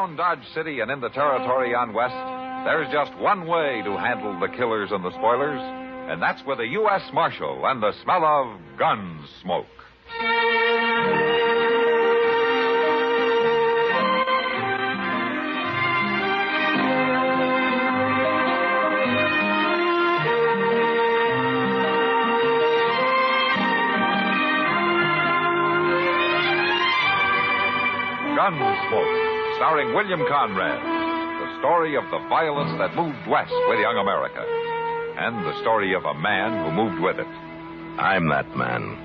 around Dodge City and in the territory on west, there's just one way to handle the killers and the spoilers, and that's with a U.S. Marshal and the smell of Gunsmoke. Gunsmoke, starring William Conrad. The story of the violence that moved west with young America. And the story of a man who moved with it. I'm that man.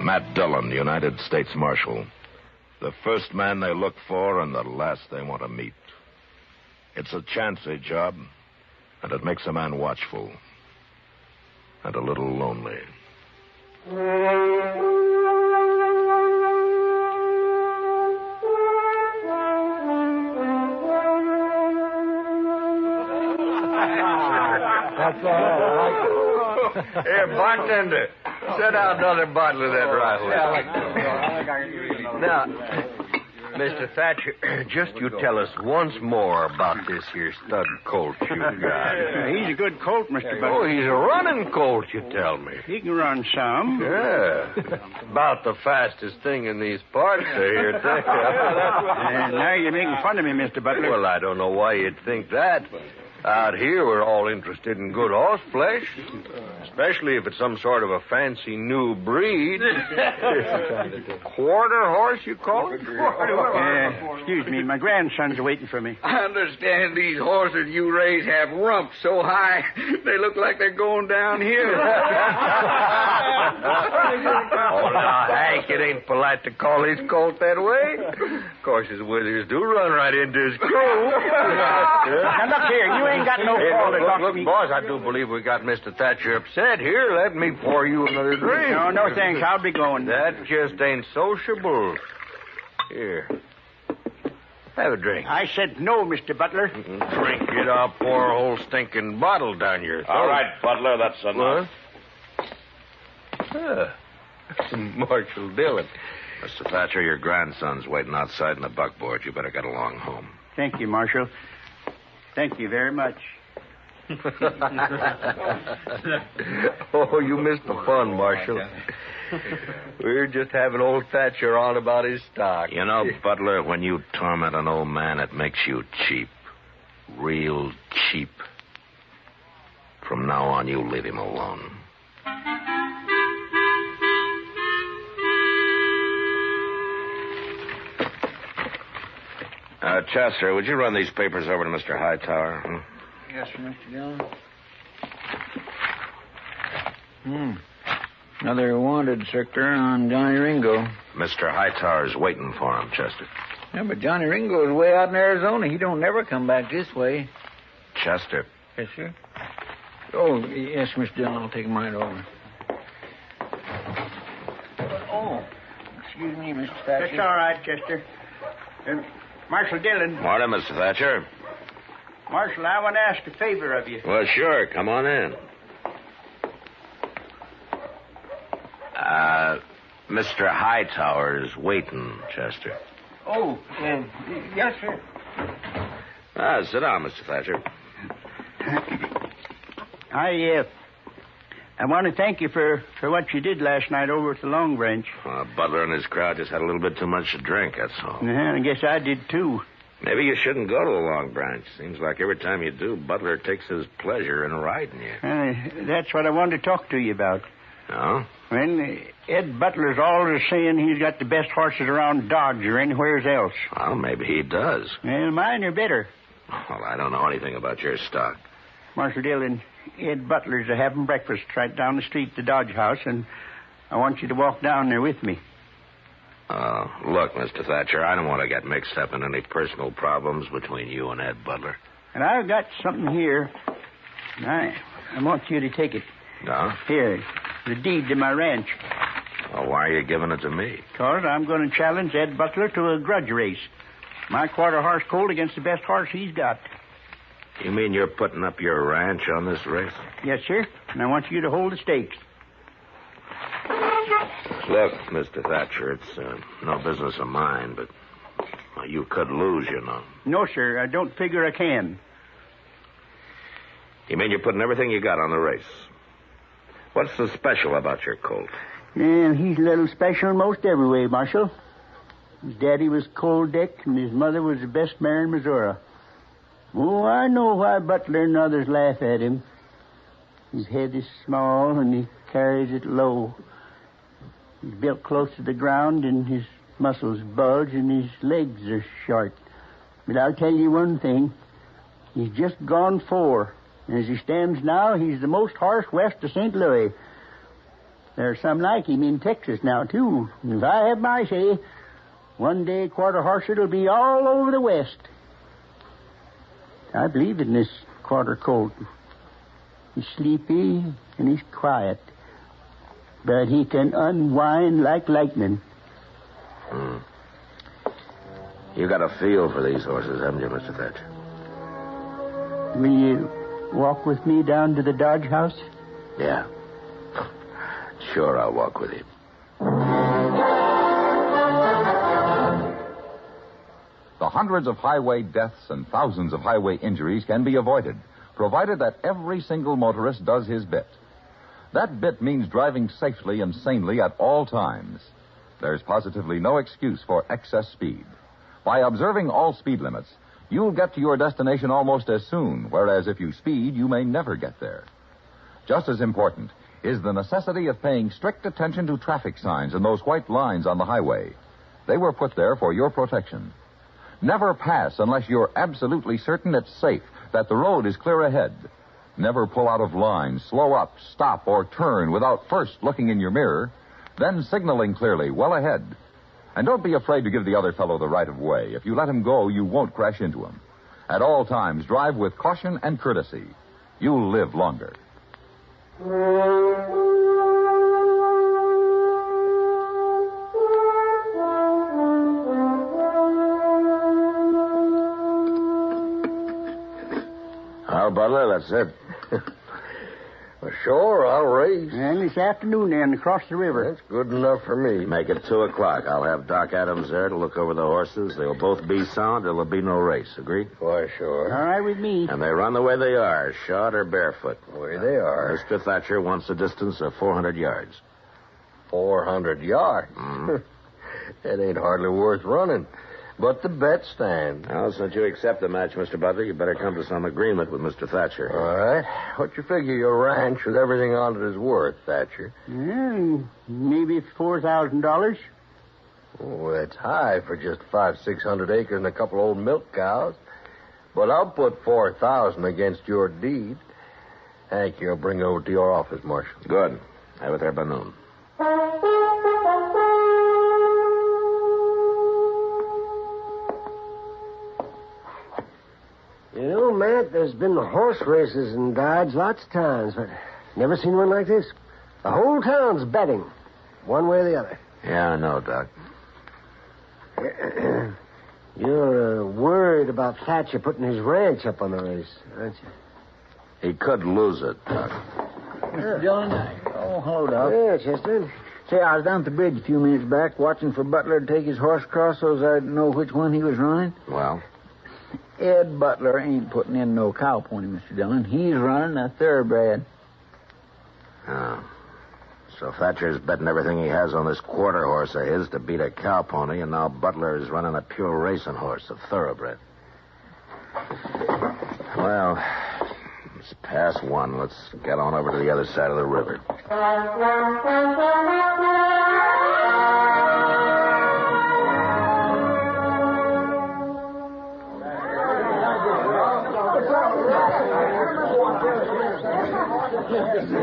Matt Dillon, United States Marshal. The first man they look for and the last they want to meet. It's a chancy job, and it makes a man watchful. And a little lonely. That's all right. Here, bartender, set out another bottle of that rifle. Now, Mr. Thatcher, just you tell us once more about this here stud colt you got. He's a good colt, Mr. Butler. Oh, he's a running colt, you tell me. He can run some. Yeah. About the fastest thing in these parts here, too. Now you're making fun of me, Mr. Butler. Well, I don't know why you'd think that. Out here, we're all interested in good horse flesh, especially if it's some sort of a fancy new breed. Quarter horse, you call it? Excuse me, my grandsons are waiting for me. I understand these horses you raise have rumps so high they look like they're going downhill. Oh, now, Hank, it ain't polite to call his colt that way. Of course, his withers do run right into his crew. Now, look here, you ain't got no call to talk to me. Look, boss, I do believe we got Mr. Thatcher upset. Here, let me pour you another drink. No, thanks. I'll be going. That just ain't sociable. Here. Have a drink. I said no, Mr. Butler. Drink it. I'll pour a whole stinking bottle down your throat. All right, Butler, that's enough. Marshal Dillon. Mr. Thatcher, your grandson's waiting outside in the buckboard. You better get along home. Thank you, Marshal. Thank you very much. Oh, you missed the fun, Marshal. We're just having old Thatcher on about his stock. You know, Butler, when you torment an old man, it makes you cheap. Real cheap. From now on, you leave him alone. Chester, would you run these papers over to Mr. Hightower? Yes, sir, Mr. Dillon. Another wanted circular on Johnny Ringo. Mr. Hightower's waiting for him, Chester. Yeah, but Johnny Ringo's way out in Arizona. He don't never come back this way. Chester. Yes, sir. Oh, yes, Mr. Dillon. I'll take mine over. Oh, excuse me, Mr. Thatcher. That's all right, Chester. Marshal Dillon. Morning, Mr. Thatcher. Marshal, I want to ask a favor of you. Well, sure. Come on in. Mr. Hightower's waiting, Chester. Oh, yes, sir. Sit down, Mr. Thatcher. I want to thank you for what you did last night over at the Long Branch. Butler and his crowd just had a little bit too much to drink, that's all. Yeah, I guess I did, too. Maybe you shouldn't go to the Long Branch. Seems like every time you do, Butler takes his pleasure in riding you. That's what I wanted to talk to you about. No? Well, Ed Butler's always saying he's got the best horses around Dodge or anywhere else. Well, maybe he does. Well, mine are better. Well, I don't know anything about your stock. Marshal Dillon, Ed Butler's having breakfast right down the street at the Dodge House, and I want you to walk down there with me. Look, Mr. Thatcher, I don't want to get mixed up in any personal problems between you and Ed Butler. And I've got something here. I want you to take it. No? Here, the deed to my ranch. Well, why are you giving it to me? Because I'm going to challenge Ed Butler to a grudge race. My quarter horse colt against the best horse he's got. You mean you're putting up your ranch on this race? Yes, sir. And I want you to hold the stakes. Look, Mr. Thatcher, it's no business of mine, but Well, you could lose, you know. No, sir. I don't figure I can. You mean you're putting everything you got on the race? What's so special about your colt? Yeah, he's a little special most every way, Marshal. His daddy was Cold Dick, and his mother was the best mare in Missouri. Oh, I know why Butler and others laugh at him. His head is small, and he carries it low. He's built close to the ground, and his muscles bulge, and his legs are short. But I'll tell you one thing. He's just gone 4. And as he stands now, he's the most horse west of St. Louis. There's some like him in Texas now, too. If I have my say, one day Quarter Horse it'll be all over the West. I believe in this Quarter Colt. He's sleepy and he's quiet. But he can unwind like lightning. You got a feel for these horses, haven't you, Mr. Thatcher? Will you walk with me down to the Dodge House? Yeah. Sure, I'll walk with you. The hundreds of highway deaths and thousands of highway injuries can be avoided, provided that every single motorist does his bit. That bit means driving safely and sanely at all times. There's positively no excuse for excess speed. By observing all speed limits, you'll get to your destination almost as soon, whereas if you speed, you may never get there. Just as important is the necessity of paying strict attention to traffic signs and those white lines on the highway. They were put there for your protection. Never pass unless you're absolutely certain it's safe, that the road is clear ahead. Never pull out of line, slow up, stop, or turn without first looking in your mirror, then signaling clearly well ahead. And don't be afraid to give the other fellow the right of way. If you let him go, you won't crash into him. At all times, drive with caution and courtesy. You'll live longer. Well, Butler, that's it. Well, sure, I'll race. And this afternoon, then, across the river. That's good enough for me. Make it 2 o'clock. I'll have Doc Adams there to look over the horses. They'll both be sound. There'll be no race. Agreed? Why, sure. All right with me. And they run the way they are, shod or barefoot. The way they are. Mr. Thatcher wants a distance of 400 yards. 400 yards? It ain't hardly worth running. But the bet stands. Well, since you accept the match, Mr. Butler, you better come to some agreement with Mr. Thatcher. All right. What you figure your ranch with everything on it is worth, Thatcher? Maybe $4,000. Oh, that's high for just 500-600 acres and a couple old milk cows. But I'll put 4,000 against your deed. Thank you. I'll bring it over to your office, Marshal. Good. Have it there by noon. You know, Matt, there's been horse races in Dodge lots of times, but never seen one like this. The whole town's betting, one way or the other. Yeah, I know, Doc. You're worried about Thatcher putting his ranch up on the race, aren't you? He could lose it, Doc. Mr. Dillon. Oh, hello, Doc. Yeah, Chester. Say, I was down at the bridge a few minutes back watching for Butler to take his horse across so I'd know which one he was running. Well? Ed Butler ain't putting in no cow pony, Mr. Dillon. He's running a thoroughbred. Oh. So Thatcher's betting everything he has on this quarter horse of his to beat a cow pony, and now Butler is running a pure racing horse, a thoroughbred. Well, it's past 1. Let's get on over to the other side of the river.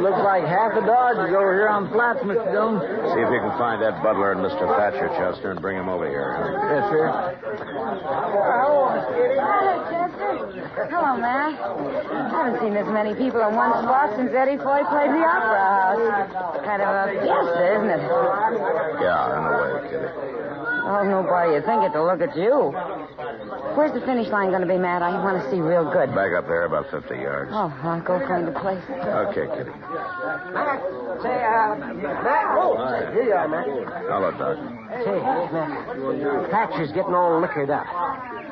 Looks like half the Dodge is over here on the flats, Mr. Dillon. See if you can find Ed Butler and Mr. Thatcher, Chester, and bring him over here. Yes, sir. Hello, Chester. Hello, Matt. I haven't seen this many people in one spot since Eddie Foy played the Opera House. Kind of a fiesta, isn't it? Yeah, in a way, Kitty. Oh, nobody would think it to look at you. Where's the finish line going to be, Matt? I want to see real good. Back up there about 50 yards. Oh, I'll go find a place. Okay, Kitty. Matt, say, Matt. Oh, here you are, Matt. Hello, Doc. Say, Matt, Thatcher's getting all liquored up.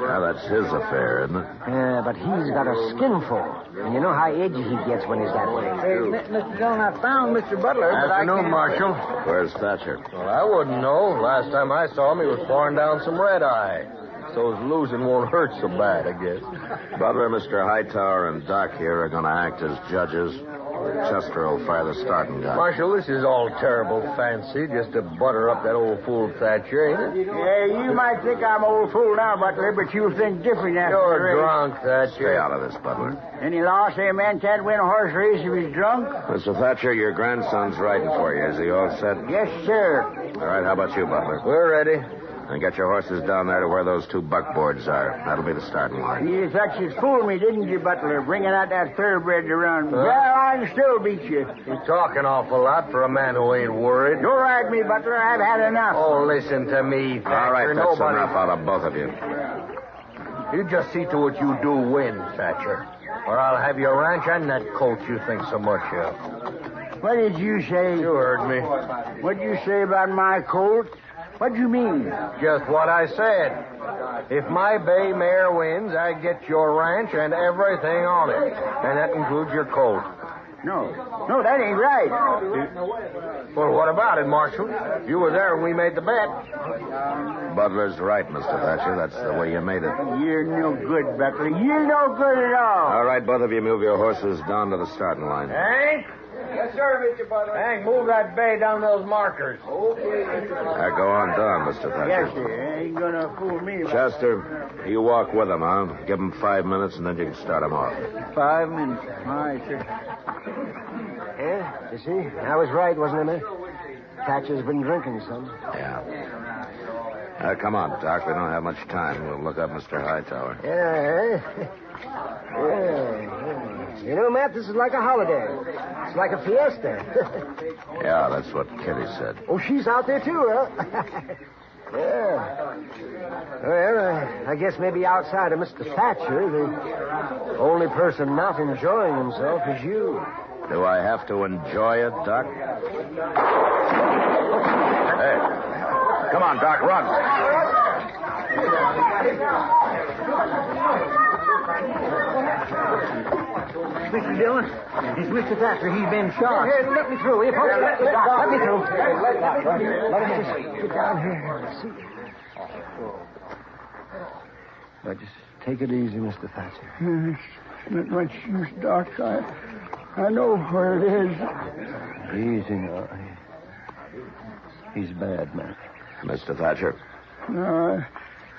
Well, that's his affair, isn't it? Yeah, but he's got a skinful. And you know how edgy he gets when he's that way. Mr. Dillon, I found Mr. Butler, but I Afternoon, can't... Marshal. Where's Thatcher? Well, I wouldn't know. Last time I saw him, he was pouring down some red eye. So his losing won't hurt so bad, I guess. Butler, Mr. Hightower, and Doc here are going to act as judges. Chester will fire the starting gun. Marshal, this is all terrible fancy, just to butter up that old fool Thatcher, ain't it? Yeah, you might think I'm old fool now, Butler, but you'll think different after the You're race. drunk, Thatcher. Stay out of this, Butler. Any law say a man can't win a horse race if he's drunk? Mr. Thatcher, your grandson's riding for you. Is he all set? Yes, sir. All right, how about you, Butler? We're ready. And get your horses down there to where those 2 buckboards are. That'll be the starting line. You thought you'd fool me, didn't you, Butler, bringing out that thoroughbred to run? Well, I can still beat you. You're talking awful lot for a man who ain't worried. Don't ride me, Butler. I've had enough. Oh, listen to me, Thatcher. All right, that's Nobody... enough out of both of you. You just see to it you do win, Thatcher. Or I'll have your ranch and that colt you think so much of. What did you say? You heard me. What'd you say about my colt? What'd you mean? Just what I said. If my bay mare wins, I get your ranch and everything on it. And that includes your colt. No, that ain't right. Well, what about it, Marshal? You were there when we made the bet. Butler's right, Mr. Thatcher. That's the way you made it. You're no good, Butler. You're no good at all. All right, both of you move your horses down to the starting line. Hank? Yes, sir, Mr. Butler. Hank, move that bay down those markers. Okay. Go on down, Mr. Thatcher. Yes, sir. Ain't gonna fool me. Chester, you walk with them, huh? Give them 5 minutes, and then you can start them off. 5 minutes. All right, sir. Yeah, you see? I was right, wasn't I, Matt? Thatcher's been drinking some. Yeah. Come on, Doc. We don't have much time. We'll look up Mr. Hightower. Yeah. You know, Matt, this is like a holiday. It's like a fiesta. Yeah, that's what Kitty said. Oh, she's out there, too, huh? Yeah. Well, I guess maybe outside of Mr. Thatcher, the only person not enjoying himself is you. Do I have to enjoy it, Doc? Hey. Come on, Doc, run. Mr. Dillon, it's Mr. Thatcher. He's been shot. Here, let me through, will you, folks? Let me through. Let me just get down here and see. Now, just take it easy, Mr. Thatcher. Not much use, Doc. I know where it is. Easy now. He's bad, man. Mr. Thatcher. No,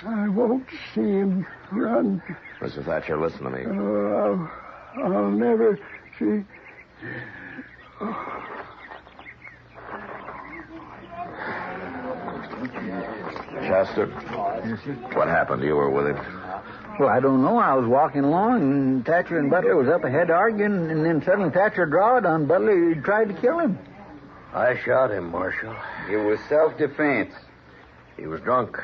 I won't see him run. Mr. Thatcher, listen to me. I'll never see. Chester? What happened? You were with him. Well, I don't know. I was walking along, and Thatcher and Butler was up ahead arguing, and then suddenly Thatcher drawed on Butler. He tried to kill him. I shot him, Marshal. It was self-defense. He was drunk.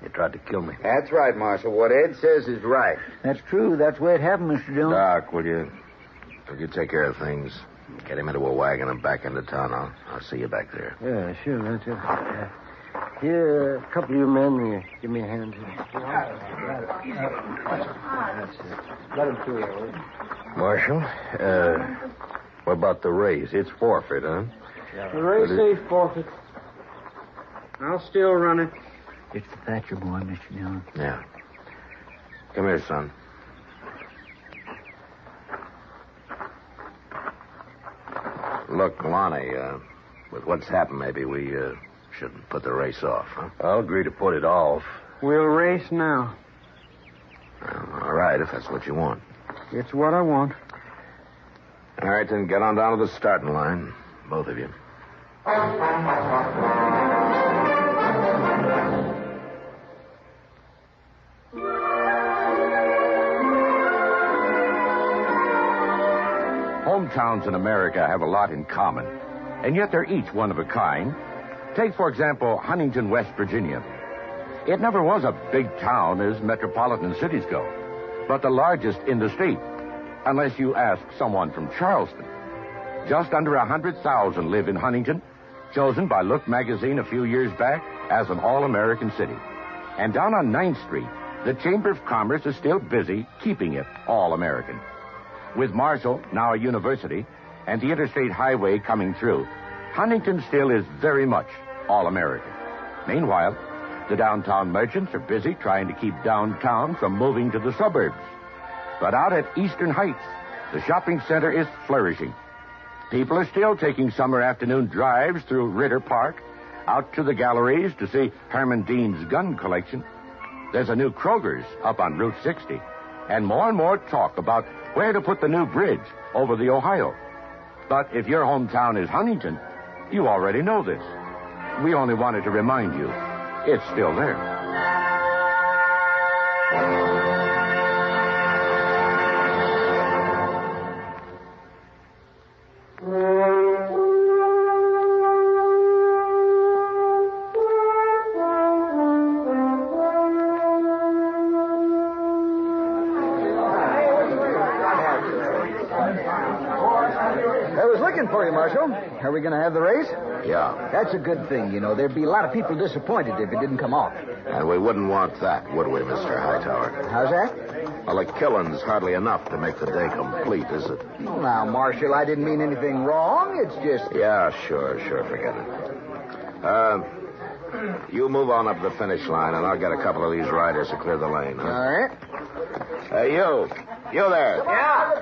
He tried to kill me. That's right, Marshal. What Ed says is right. That's true. That's the way it happened, Mr. Dillon. Doc, will you take care of things? Get him into a wagon and back into town. I'll see you back there. Yeah, sure, Thatcher. Here, a couple of you men, give me a hand here. That's it. Let him through there, will you? Marshal, what about the race? It's forfeit, huh? The race ain't forfeit. I'll still run it. It's the Thatcher boy, Mr. Dillon. Yeah. Come here, son. Look, Lonnie, with what's happened, maybe we shouldn't put the race off, huh? I'll agree to put it off. We'll race now. All right, if that's what you want. It's what I want. All right, then get on down to the starting line, both of you. Hometowns in America have a lot in common, and yet they're each one of a kind. Take, for example, Huntington, West Virginia. It never was a big town as metropolitan cities go, but the largest in the state, unless you ask someone from Charleston. Just under 100,000 live in Huntington, chosen by Look magazine a few years back as an all-American city. And down on 9th Street, the Chamber of Commerce is still busy keeping it all-American. With Marshall, now a university, and the interstate highway coming through, Huntington still is very much all-American. Meanwhile, the downtown merchants are busy trying to keep downtown from moving to the suburbs. But out at Eastern Heights, the shopping center is flourishing. People are still taking summer afternoon drives through Ritter Park, out to the galleries to see Herman Dean's gun collection. There's a new Kroger's up on Route 60, and more talk about where to put the new bridge over the Ohio. But if your hometown is Huntington, you already know this. We only wanted to remind you, it's still there. For you, Marshal. Are we going to have the race? Yeah. That's a good thing, you know. There'd be a lot of people disappointed if it didn't come off. And we wouldn't want that, would we, Mr. Hightower? How's that? Well, the killing's hardly enough to make the day complete, is it? Well, now, Marshal, I didn't mean anything wrong. It's just... Yeah, sure, forget it. You move on up the finish line, and I'll get a couple of these riders to clear the lane, huh? All right. Hey, you there. Yeah.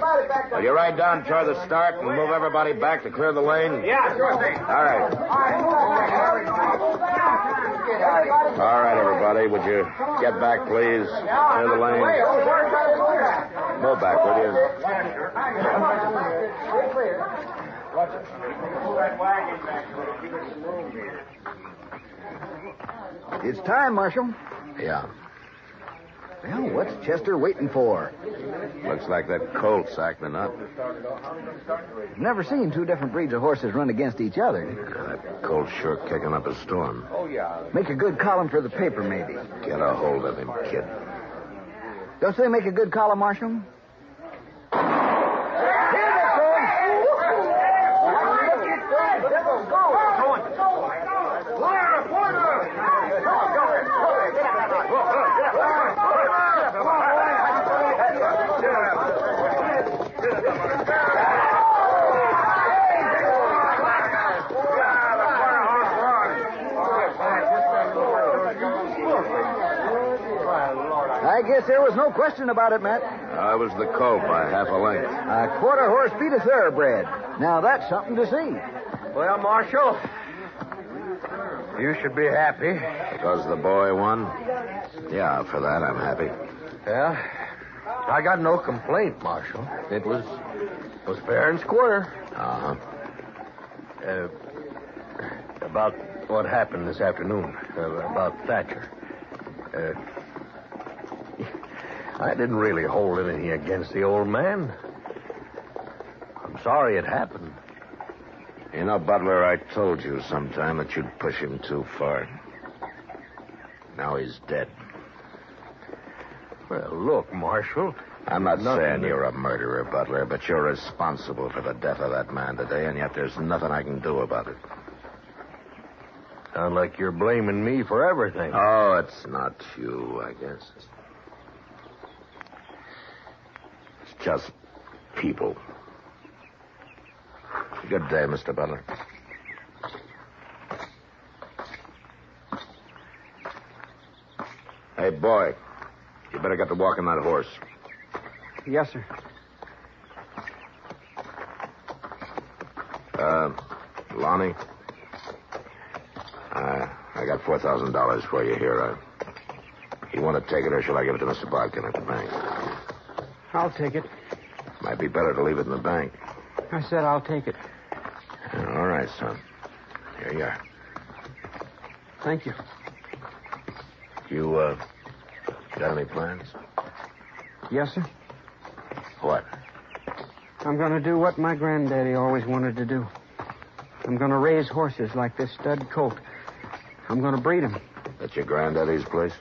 Will you ride down toward the start and move everybody back to clear the lane? Yeah, sure thing. All right. All right, everybody. Would you get back, please? Clear the lane. Move back, will you? It's time, Marshal. Yeah. Well, what's Chester waiting for? Looks like that colt's acting up. I've never seen two different breeds of horses run against each other. That colt's sure kicking up a storm. Make a good column for the paper, maybe. Get a hold of him, kid. Don't they make a good column, Marshal? I guess there was no question about it, Matt. I was the colt by half a length. A quarter horse beat a thoroughbred. Now that's something to see. Well, Marshal, you should be happy. Because the boy won? Yeah, for that I'm happy. Yeah, I got no complaint, Marshal. It was fair and square. Uh-huh. About what happened this afternoon, about Thatcher. I didn't really hold anything against the old man. I'm sorry it happened. You know, Butler, I told you sometime that you'd push him too far. Now he's dead. Well, look, Marshal. I'm not saying you're a murderer, Butler, but you're responsible for the death of that man today, and yet there's nothing I can do about it. Sound like you're blaming me for everything. Oh, it's not you, I guess. It's just people. Good day, Mr. Butler. Hey, boy, you better get to walking that horse. Yes, sir. Lonnie, I got $4,000 for you here. You want to take it, or shall I give it to Mr. Bodkin at the bank? I'll take it. Might be better to leave it in the bank. I said I'll take it. All right, son. Here you are. Thank you. You, got any plans? Yes, sir. What? I'm going to do what my granddaddy always wanted to do. I'm going to raise horses like this stud colt. I'm going to breed them. That's your granddaddy's place?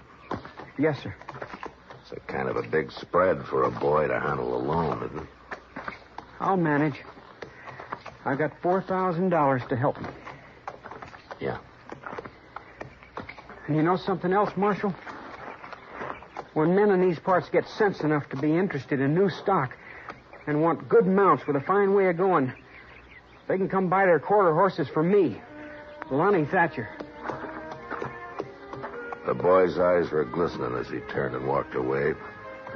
Yes, sir. It's a kind of a big spread for a boy to handle alone, isn't it? I'll manage. I've got $4,000 to help me. Yeah. And you know something else, Marshal? When men in these parts get sense enough to be interested in new stock and want good mounts with a fine way of going, they can come buy their quarter horses from me, Lonnie Thatcher. The boy's eyes were glistening as he turned and walked away,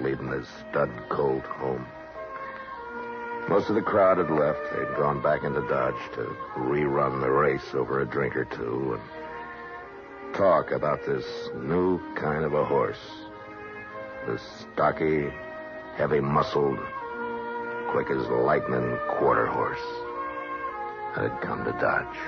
leading his stud colt home. Most of the crowd had left. They'd gone back into Dodge to rerun the race over a drink or two and talk about this new kind of a horse. This stocky, heavy-muscled, quick as lightning quarter horse that had come to Dodge.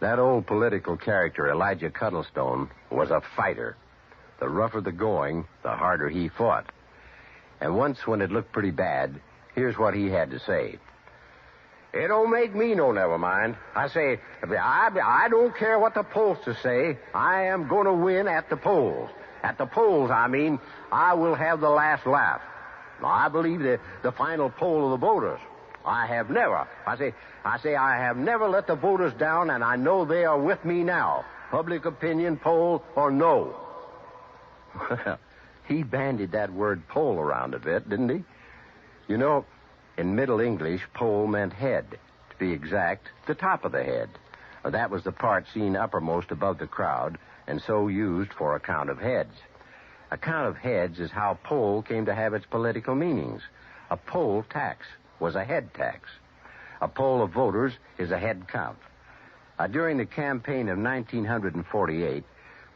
That old political character, Elijah Cuddlestone, was a fighter. The rougher the going, the harder he fought. And once when it looked pretty bad, here's what he had to say. It don't make me no never mind. I say, I don't care what the pollsters say. I am going to win at the polls. At the polls, I mean, I will have the last laugh. Now, I believe the final poll of the voters. I have never let the voters down, and I know they are with me now. Public opinion poll or no. He bandied that word poll around a bit, didn't he? You know, in Middle English, poll meant head. To be exact, the top of the head. That was the part seen uppermost above the crowd, and so used for a count of heads. A count of heads is how poll came to have its political meanings. A poll tax was a head tax. A poll of voters is a head count. During the campaign of 1948,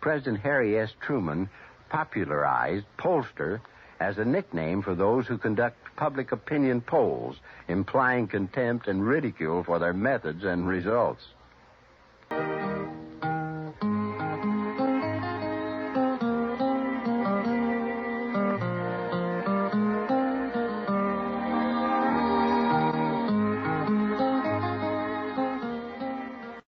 President Harry S. Truman popularized pollster as a nickname for those who conduct public opinion polls, implying contempt and ridicule for their methods and results.